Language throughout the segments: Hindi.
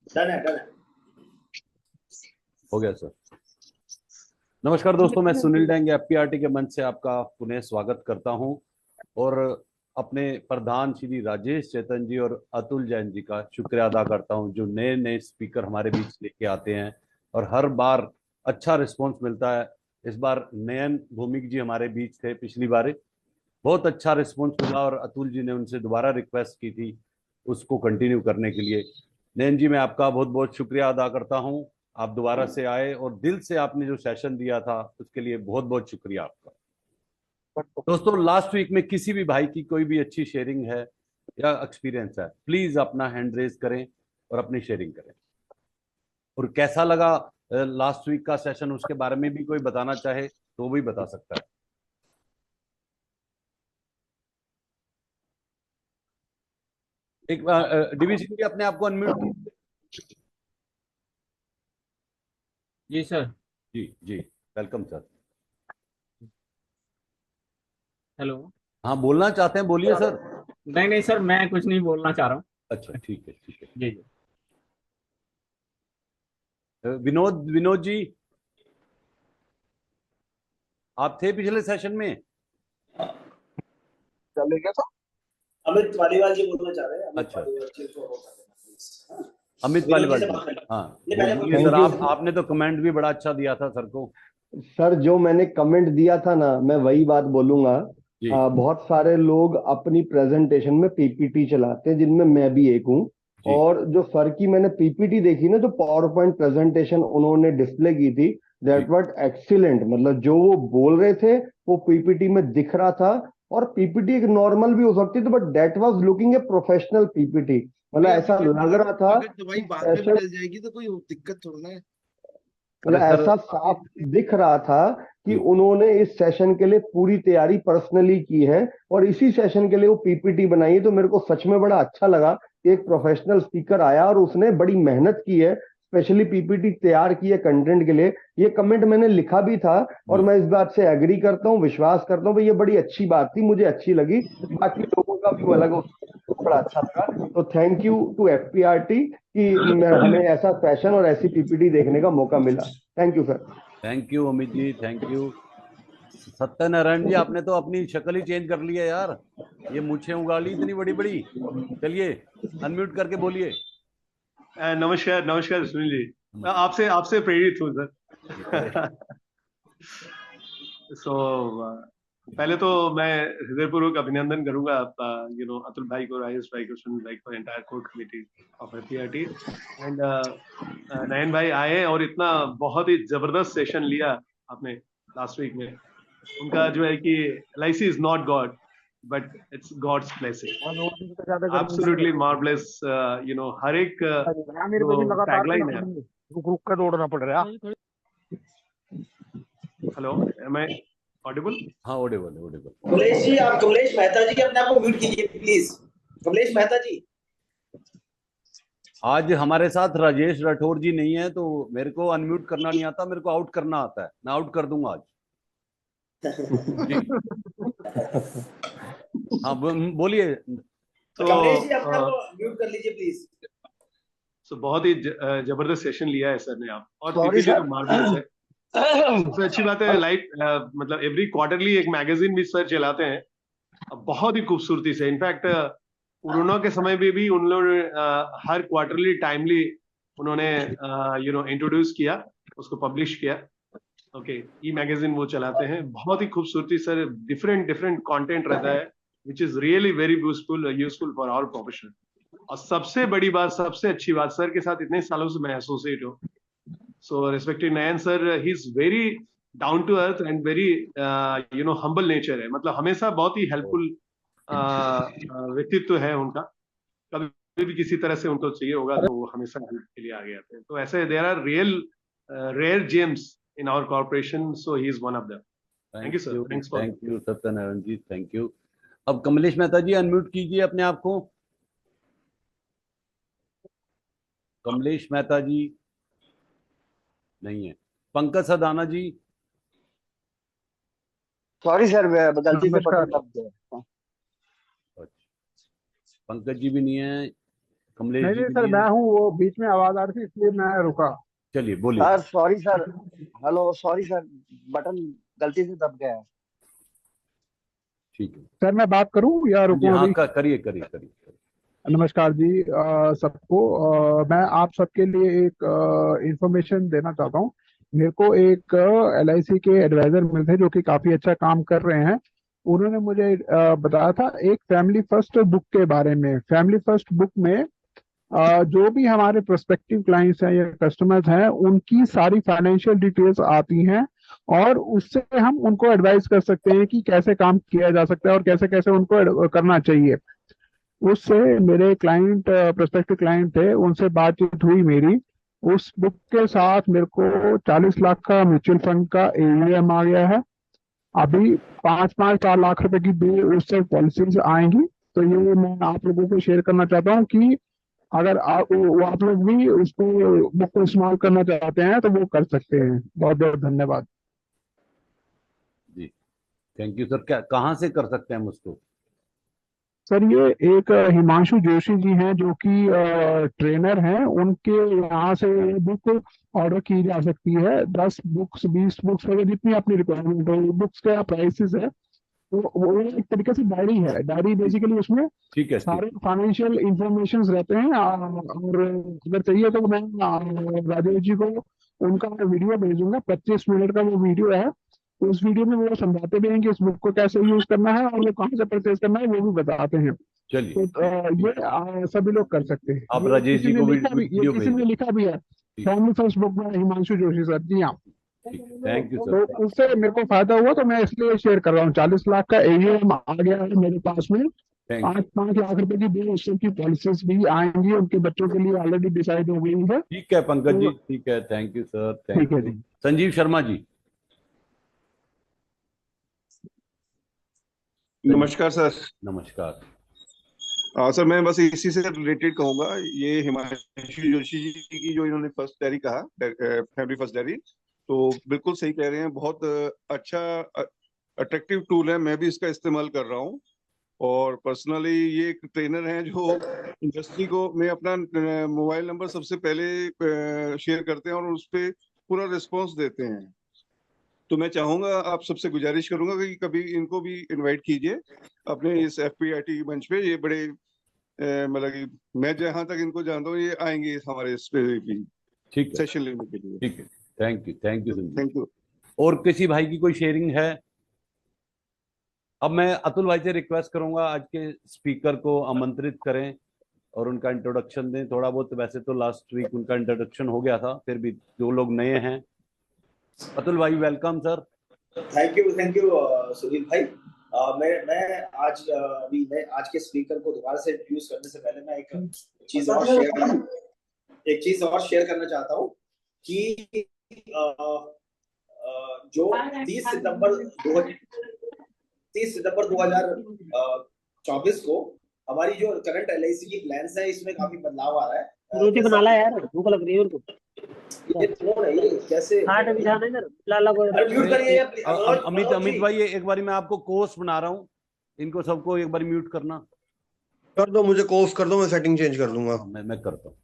डन है, डन है। हो गया सर। नमस्कार दोस्तों, मैं सुनील डेंग एफपीआरटी के मंच से आपका पुनः स्वागत करता हूं और अपने प्रधान श्री राजेश चेतन जी और अतुल जैन जी का शुक्रिया अदा करता हूं, जो नए नए स्पीकर हमारे बीच लेके आते हैं और हर बार अच्छा रिस्पॉन्स मिलता है। इस बार नयन भौमिक जी हमारे बीच थे, पिछली बार बहुत अच्छा रिस्पॉन्स मिला और अतुल जी ने उनसे दोबारा रिक्वेस्ट की थी उसको कंटिन्यू करने के लिए। नयन जी, मैं आपका बहुत बहुत शुक्रिया अदा करता हूं, आप दोबारा से आए और दिल से आपने जो सेशन दिया था उसके लिए बहुत बहुत शुक्रिया आपका। दोस्तों, लास्ट वीक में किसी भी भाई की कोई भी अच्छी शेयरिंग है या एक्सपीरियंस है, प्लीज अपना हैंड रेज करें और अपनी शेयरिंग करें। और कैसा लगा लास्ट वीक का सेशन, उसके बारे में भी कोई बताना चाहे तो भी बता सकता है। एक डिवीजन भी अपने आप को अनम्यूट कीजिए। जी सर। जी जी, वेलकम सर। हेलो। हाँ, बोलना चाहते हैं, बोलिए सर। नहीं नहीं सर, मैं कुछ नहीं बोलना चाह रहा हूँ। अच्छा, ठीक है ठीक है। जी जी। विनोद विनोद जी, आप थे पिछले सेशन में? चले गया था। अमित वालीवाल जी बोलना चाह रहे हैं। अमित अच्छा, वालीवाल जी को हो सकते हैं, please। अमित विनोद जी पालीवाल से जी। बात करना। हाँ, ये पहले बोलिए बोलिए। सर। थैंक यू आपने तो कमेंट भी बड़ा अच्छा दिया था सर को। सर। जो मैंने कमेंट दिया था ना, मैं वही बात बोलूंगा। जी बहुत सारे लोग अपनी प्रेजेंटेशन में पीपीटी चलाते हैं, जिनमें मैं भी एक हूँ। जी और जो सर की मैंने पीपीटी देखी ना, जो पावर पॉइंट प्रेजेंटेशन उन्होंने डिस्प्ले की थी, जी दैट वाज एक्सीलेंट। मतलब जो वो बोल रहे थे वो पीपीटी में दिख रहा था। और पीपीटी एक नॉर्मल भी हो सकती थी, but that was looking a professional PPT. मतलब भैया ऐसा टिकट लग रहा था टिकट तो भाई बाद में भी सेशन, डल जाएगी, तो कोई दिक्कत थोड़ा ना है। मतलब अरे सर, ऐसा साफ दिख रहा था कि जी उन्होंने इस सेशन के लिए पूरी तैयारी पर्सनली की है और इसी सेशन के लिए वो पीपीटी बनाई है। तो मेरे को सच में बड़ा अच्छा लगा कि एक प्रोफेशनल स्पीकर आया और उसने बड़ी मेहनत की है, स्पेशली पीपीटी तैयार की है कंटेंट के लिए। ये कमेंट मैंने लिखा भी था और जी। मैं इस बात से एग्री करता हूँ, विश्वास करता हूँ भाई, ये बड़ी अच्छी बात थी, मुझे अच्छी लगी। बाकी लोगों का भी अलग बड़ा अच्छा लगा। तो थैंक यू टू एफपीआरटी कि हमें ऐसा सेशन और ऐसी पीपीटी देखने का मौका मिला। Thank you sir. Thank you Amit ji, thank you. Satyanarayan ji, आपने तो अपनी शक्ल ही चेंज कर ली है यार, ये मूछें उगा ली इतनी बड़ी बड़ी। चलिए, अनम्यूट करके बोलिए। नमस्कार नमस्कार सुनील जी। मैं आपसे आपसे प्रेरित हूँ ये करे। सर। सो पहले तो मैं हृदयपूर्वक अभिनंदन करूंगा अतुल भाई को, राजेश भाई को, सुनील भाई को, entire core committee of FPRT. And Nayan भाई आए और इतना बहुत ही जबरदस्त सेशन लिया आपने लास्ट वीक में। उनका जो है कि LIC is not God, but it's God's blessing. Absolutely marvellous. हर एक मेरे को भी जो लगातार टैगलाइन है। रुक रुक कर दौड़ना पड़ रहा है। Hello, am I audible? हाँ, ऑडिबल ऑडिबल। कमलेश जी, आप कमलेश मेहता जी अपने आप को म्यूट कीजिए प्लीज। कमलेश मेहता जी। आज हमारे साथ राजेश राठौर जी नहीं है तो मेरे को अनम्यूट करना नहीं आता, मेरे को आउट करना आता है, मैं आउट कर दूंगा आज। जी हाँ, बोलिए। तो कमलेश जी अपने आप को म्यूट कर लीजिए प्लीज। बहुत ही जबरदस्त सेशन लिया है सर ने आप, और सॉरी पीपीटी तो सर। मार्वलस है। सबसे अच्छी बात है, लाइव मतलब एवरी क्वार्टरली एक मैगजीन भी सर चलाते हैं, बहुत ही खूबसूरती से। इनफैक्ट कोरोना के समय में भी उन लोगों ने हर क्वार्टरली टाइमली उन्होंने इंट्रोड्यूस किया, उसको पब्लिश किया। ओके, ई मैगजीन वो चलाते हैं, बहुत ही खूबसूरती सर। डिफरेंट डिफरेंट कंटेंट रहता है, which is really very useful for our profession. और सबसे बड़ी बात, सबसे अच्छी बात, सर के साथ इतने सालों से मैं एसोसिएट हूँ। So respected Nayan sir, he is very down to earth and very humble nature है। मतलब हमेशा बहुत ही हेल्पफुल व्यक्तित्व है उनका। कभी भी किसी तरह से उनको चाहिए होगा तो वो हमेशा हेल्प के लिए आगे आते हैं। तो ऐसे there are real rare gems in our corporation, so he is one of them. Thank thank you sir, you, thanks for. Thank you Satyanarayan ji, thank you. अब कमलेश मेहता जी अनम्यूट कीजिए अपने आप को। कमलेश मेहता जी नहीं है। पंकज सदाना जी। सॉरी सर, गलती से नमस्कार। बटन दब गया। अच्छा, पंकज जी भी नहीं है। कमलेश नहीं जी नहीं भी सर, नहीं मैं है। हूँ, वो बीच में आवाज आ रही थी इसलिए मैं रुका। चलिए बोलिए। Sir sorry sir, hello sorry sir, button गलती से दब गया है। ठीक है। सर मैं बात करूँ या हाँ जी, रुकूं हाँ अभी? करिए करिए करिए। नमस्कार जी सबको। मैं आप सबके लिए एक इंफॉर्मेशन देना चाहता हूँ। मेरे को एक LIC के एडवाइजर मिले थे जो कि काफी अच्छा काम कर रहे हैं। उन्होंने मुझे बताया था एक फैमिली फर्स्ट बुक के बारे में। फैमिली फर्स्ट बुक में जो भी हमारे प्रोस्पेक्टिव क्लाइंट्स हैं या कस्टमर्स हैं उनकी सारी फाइनेंशियल डिटेल्स आती हैं, और उससे हम उनको एडवाइस कर सकते हैं कि कैसे काम किया जा सकता है और कैसे कैसे उनको करना चाहिए। उससे मेरे क्लाइंट, प्रोस्पेक्टिव क्लाइंट थे, उनसे बातचीत हुई मेरी। उस बुक के साथ मेरे को 40 लाख का म्यूचुअल फंड का AUM आ गया है। अभी 5-5 4 लाख रुपए की भी उससे पॉलिसीज आएंगी। तो ये मैं आप लोगों को शेयर करना चाहता हूँ कि अगर आप लोग भी उसको, बुक को इस्तेमाल करना चाहते हैं तो वो कर सकते हैं। बहुत बहुत धन्यवाद। जी थैंक यू सर। क्या कहाँ से कर सकते हैं हम उसको? सर ये एक हिमांशु जोशी जी हैं जो कि ट्रेनर हैं, उनके यहाँ से ये बुक ऑर्डर की जा सकती है। 10 बुक्स 20 बुक्स वगैरह जितनी अपनी रिक्वायरमेंट है, बुक्स का प्राइसेस है। तो वो एक तरीके से डायरी है। डायरी बेसिकली उसमें ठीक है, ठीक। सारे फाइनेंशियल इंफॉर्मेशन रहते हैं। और अगर चाहिए तो मैं राजेश जी को उनका वीडियो भेजूंगा। 25 मिनट का वो वीडियो है। तो उस वीडियो में वो समझाते भी हैं कि इस बुक को कैसे यूज करना है और वो कहाँ से परचेज करना है, वो भी बताते हैं। चलिए तो ये सभी लोग कर सकते हैं। आप ये राजेश किसी जी ने को लिखा भी, ये वीडियो किसी भेज ने दें। लिखा भी है, ठीक। फैमिली फर्स्ट बुक में हिमांशु जोशी सर। जी हाँ। ठीक है, थैंक यू सर। तो उससे मेरे को फायदा हुआ तो मैं इसलिए शेयर कर रहा हूँ। 40 लाख का AUM आ गया है मेरे पास में। थैंक 5-5 लाख रुपए की 2 उससे की पॉलिसीज भी आएंगी, उनके बच्चों के लिए ऑलरेडी डिसाइड हो गई है। ठीक है पंकज जी, तो ठीक है, थैंक यू सर, थैंक ठीक है यू। जी। संजीव शर्मा जी। नमस्कार सर। नमस्कार। सर मैं बस इसी से रिलेटेड कहूंगा, ये हिमांशु जोशी जी की जो इन्होंने फर्स्ट डायरी कहा, फैमिली फर्स्ट डायरी, तो बिल्कुल सही कह रहे हैं। बहुत अच्छा अट्रैक्टिव टूल है, मैं भी इसका इस्तेमाल कर रहा हूँ। और पर्सनली ये एक ट्रेनर हैं जो इंडस्ट्री को में अपना मोबाइल नंबर सबसे पहले शेयर करते हैं और उस पर पूरा रिस्पॉन्स देते हैं। तो मैं चाहूंगा, आप सबसे गुजारिश करूंगा कि कभी इनको भी इनवाइट कीजिए अपने इस FPIT मंच पे। ये बड़े मतलब कि मैं जहां तक इनको जानता हूँ ये आएंगे इस हमारे इस पे भी ठीक है, सेशन लेने के लिए। ठीक है, thank you Sanjeev. Thank you. और किसी भाई की कोई शेयरिंग है? अब मैं अतुल भाई से रिक्वेस्ट करूंगा आज के स्पीकर को आमंत्रित करें और उनका इंट्रोडक्शन दें थोड़ा बहुत। वैसे तो लास्ट वीक उनका इंट्रोडक्शन हो गया था, फिर भी जो लोग नए हैं। अतुल भाई welcome sir. Thank you Sunil भाई। मैं आज मैं आज के स्पीकर को दोबारा से इंट्रोड्यूस करने से पहले मैं एक चीज और शेयर करना चाहता हूँ कि जो 30 सितंबर 2024 को हमारी जो करंट LIC की प्लान्स है इसमें काफी बदलाव आ रहा है। रोटी बना ला यार, भूख लग रही है मेरे को। ये कौन है, ये कैसे अभी जाना है ना, लाला को म्यूट करिए अमित मनोज अमित जी। भाई ये एक बारी मैं आपको कोर्स बना रहा हूँ, इनको सबको एक बार म्यूट करना। कर दो, मुझे कोर्स कर दो, मैं सेटिंग चेंज कर दूंगा। मैं करता हूँ।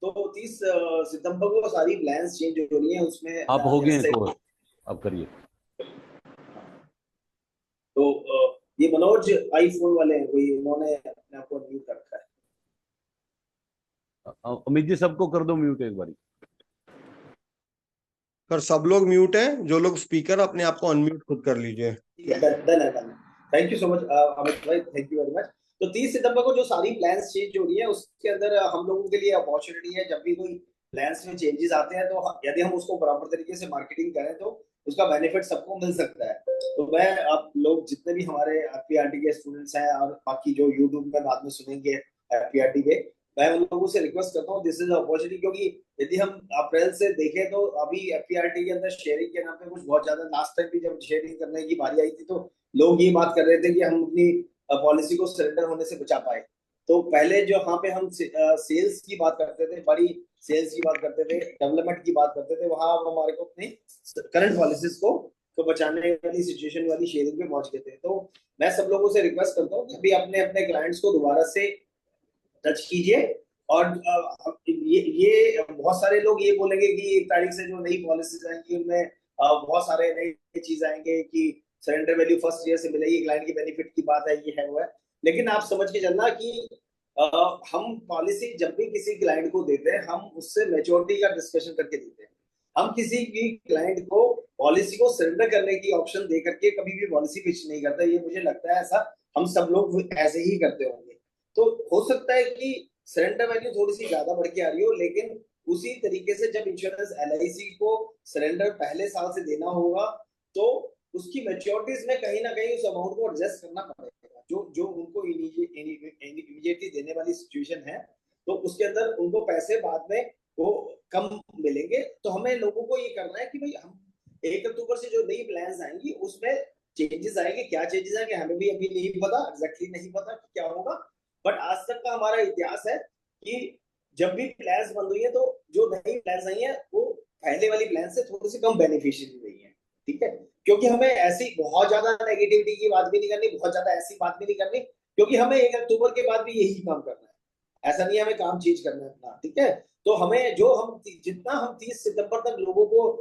तो 30 सितंबर को सारी प्लान्स चेंज हो रही हैं उसमें। आप हो गए कोर्स, अब करिए। तो ये मनोज आईफोन वाले हैं, कोई उन्होंने अपने आप को म्यूट कर रखा है। अमित जी सबको कर दो म्यूट एक बारी। सर सब लोग म्यूट हैं, जो लोग स्पीकर अपने आप को अनम्यूट खुद कर लीजिए। Done. Thank you so much Amit भाई, थैंक यू वेरी मच। तो 30 सितंबर को जो सारी प्लान्स चेंज हो रही है उसके अंदर हम लोगों के लिए अपॉर्चुनिटी है। जब भी कोई प्लान्स में चेंजेस आते हैं तो यदि हम उसको बराबर तरीके से मार्केटिंग करें तो उसका बेनिफिट सबको मिल सकता है। तो मैं आप लोग जितने भी हमारे FPRT के स्टूडेंट्स हैं और बाकी जो यूट्यूब में बाद में सुनेंगे FPRT पे, मैं उन लोगों से रिक्वेस्ट करता हूँ दिस इज अपॉर्चुनिटी। क्योंकि यदि हम अप्रैल से देखें तो अभी FPRT के अंदर शेयरिंग के नाम पे कुछ बहुत ज्यादा, लास्ट टाइम भी जब शेयरिंग करने की बारी आई थी तो लोग ये बात कर रहे थे कि हम अपनी पॉलिसी को सरेंडर होने से बचा पाए। तो पहले जो यहाँ पे हम सेल्स की बात करते थे, बड़ी सेल्स की बात करते थे, डेवलपमेंट की बात करते थे, वहां हमारे को अपनी करंट पॉलिसीज को को बचाने वाली सिचुएशन वाली शेयरिंग पे पहुंच गए थे। तो मैं सब लोगों से रिक्वेस्ट करता हूँ कि अभी अपने अपने क्लाइंट्स को दोबारा से टच कीजिए। और ये बहुत सारे लोग ये बोलेंगे कि 1 तारीख से जो नई पॉलिसीज आएंगी उनमें बहुत सारे नई चीज आएंगे कि सरेंडर वैल्यू फर्स्ट ईयर से मिलेगी, क्लाइंट की बेनिफिट की बात है, ये है वो है। लेकिन आप समझ के चलना कि हम पॉलिसी जब भी किसी क्लाइंट को देते हैं हम उससे मैच्योरिटी का डिस्कशन करके देते हैं। हम किसी भी क्लाइंट को पॉलिसी को सरेंडर करने की ऑप्शन दे करके कभी भी पॉलिसी पिच नहीं करता। ये मुझे लगता है ऐसा हम सब लोग ऐसे ही करते होंगे। तो हो सकता है कि सरेंडर वैल्यू थोड़ी सी ज्यादा बढ़ के आ रही हो, लेकिन उसी तरीके से जब इंश्योरेंस LIC को सरेंडर पहले साल से देना होगा तो उसकी मैच्योरिटीज में कहीं ना कहीं उस अमाउंट को एडजस्ट करना पड़ेगा। जो उनको इमीडिएटली देने वाली सिचुएशन है तो उसके अंदर उनको पैसे बाद में वो कम मिलेंगे। तो हमें लोगों को ये करना है कि भाई हम 1 अक्टूबर से जो नई प्लान्स आएंगी उसमें चेंजेस आएंगे। क्या चेंजेस आएंगे हमें भी अभी नहीं पता, एग्जैक्टली नहीं पता कि क्या होगा। बट आज तक का हमारा इतिहास है कि जब भी प्लान्स बंद हुई है तो जो नई प्लान्स आई है वो पहले वाली प्लान से थोड़ी सी कम बेनिफिशियल रही है। ठीक है, क्योंकि हमें ऐसी बहुत ज्यादा नेगेटिविटी की बात भी नहीं करनी, बहुत ज्यादा ऐसी बात भी नहीं करनी, क्योंकि हमें 1 अक्टूबर के बाद भी यही काम करना है। ऐसा नहीं है हमें काम चेंज करना है अपना। ठीक है, तो हमें जितना हम 30 सितंबर तक लोगों को